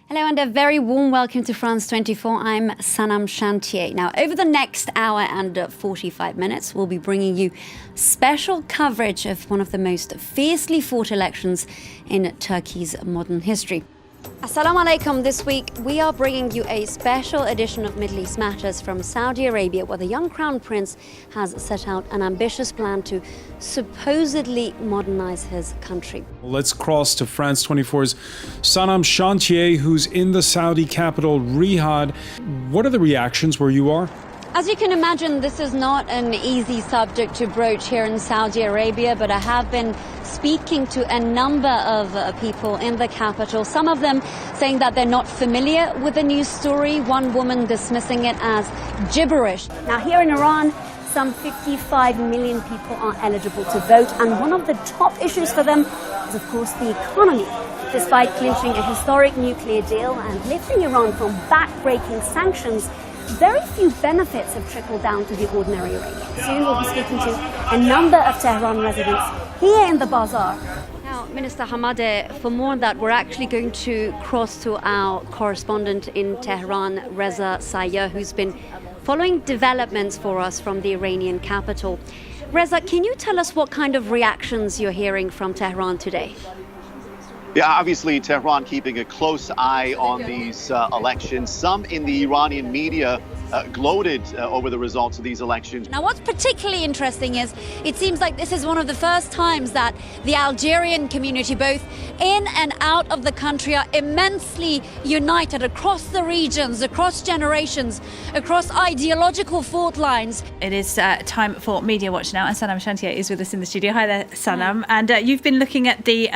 Hello and a very warm welcome to France 24. I'm Sanam Shantyaei. Now, over the next hour and 45 minutes, we'll be bringing you special coverage of one of the most fiercely fought elections in Turkey's modern history. Assalamu alaikum. This week, we are bringing you a special edition of Middle East Matters from Saudi Arabia, where the young crown prince has set out an ambitious plan to supposedly modernize his country. Let's cross to France 24's Sanam Shantyaei, who's in the Saudi capital, Riyadh. What are the reactions where you are? As you can imagine, this is not an easy subject to broach here in Saudi Arabia, but I have been speaking to a number of people in the capital, some of them saying that they're not familiar with the news story, one woman dismissing it as gibberish. Now, here in Iran, some 55 million people are eligible to vote, and one of the top issues for them is, of course, the economy. Despite clinching a historic nuclear deal and lifting Iran from back-breaking sanctions, very few benefits have trickled down to the ordinary Iranian. Soon we'll be speaking to a number of Tehran residents here in the bazaar. Now, Minister Hamadeh, for more on that, we're actually going to cross to our correspondent in Tehran, Reza Sayegh, who's been following developments for us from the Iranian capital. Reza, can you tell us what kind of reactions you're hearing from Tehran today? Yeah, obviously Tehran keeping a close eye on these elections. Some in the Iranian media gloated over the results of these elections. Now, what's particularly interesting is it seems like this is one of the first times that the Algerian community, both in and out of the country, are immensely united across the regions, across generations, across ideological fault lines. It is time for Media Watch now, and Sanam Shantyaei is with us in the studio. Hi there, Sanam. And you've been looking at the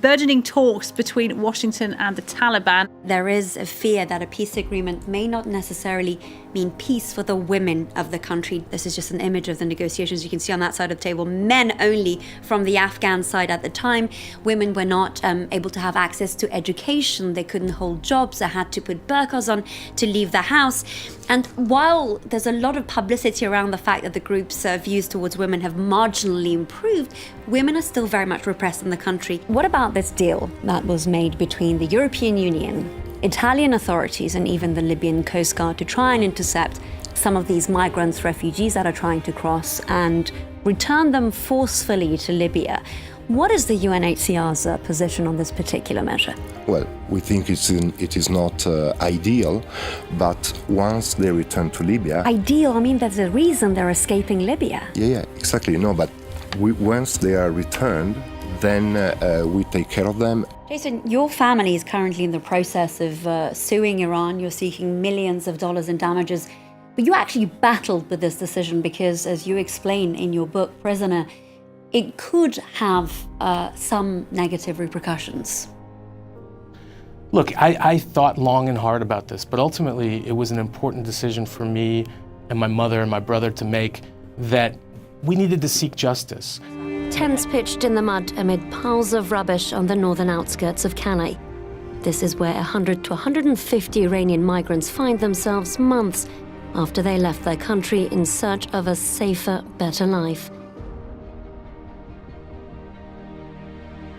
burgeoning talks between Washington and the Taliban. There is a fear that a peace agreement may not necessarily mean peace for the women of the country. This is just an image of the negotiations you can see on that side of the table. Men only from the Afghan side at the time. Women were not able to have access to education. They couldn't hold jobs. They had to put burqas on to leave the house. And while there's a lot of publicity around the fact that the group's views towards women have marginally improved, women are still very much repressed in the country. What about this deal that was made between the European Union, Italian authorities, and even the Libyan Coast Guard to try and intercept some of these migrants, refugees that are trying to cross and return them forcefully to Libya? What is the UNHCR's position on this particular measure? Well, we think it is not ideal, but once they return to Libya... Ideal? I mean, there's a reason they're escaping Libya. Yeah, exactly. No, but once they are returned, then we take care of them. Jason, your family is currently in the process of suing Iran. You're seeking millions of dollars in damages. But you actually battled with this decision because, as you explain in your book, Prisoner, it could have some negative repercussions. Look, I thought long and hard about this, but ultimately it was an important decision for me and my mother and my brother to make, that we needed to seek justice. Tents pitched in the mud amid piles of rubbish on the northern outskirts of Calais. This is where 100 to 150 Iranian migrants find themselves months after they left their country in search of a safer, better life.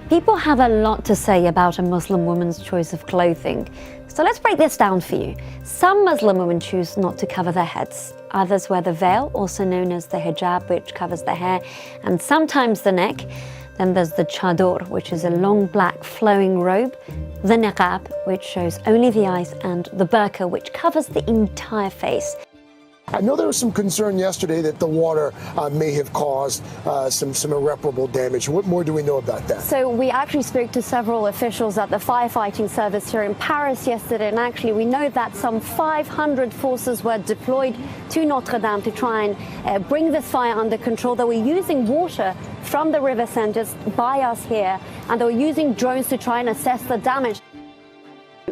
People have a lot to say about a Muslim woman's choice of clothing. So let's break this down for you. Some Muslim women choose not to cover their heads. Others wear the veil, also known as the hijab, which covers the hair and sometimes the neck. Then there's the chador, which is a long black flowing robe, the niqab, which shows only the eyes, and the burqa, which covers the entire face. I know there was some concern yesterday that the water may have caused some irreparable damage. What more do we know about that? So we actually spoke to several officials at the firefighting service here in Paris yesterday, and actually we know that some 500 forces were deployed to Notre Dame to try and bring this fire under control. They were using water from the river centers by us here, and they were using drones to try and assess the damage.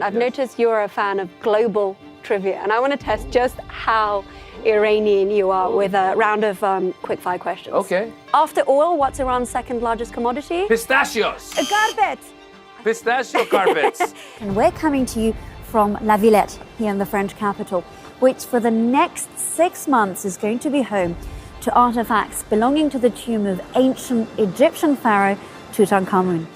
I've noticed you're a fan of global trivia, and I want to test just how Iranian you are with a round of quick-fire questions. Okay. After oil, what's Iran's second largest commodity? Pistachios. Carpets. Pistachio carpets. And we're coming to you from La Villette, here in the French capital, which for the next 6 months is going to be home to artifacts belonging to the tomb of ancient Egyptian pharaoh Tutankhamun.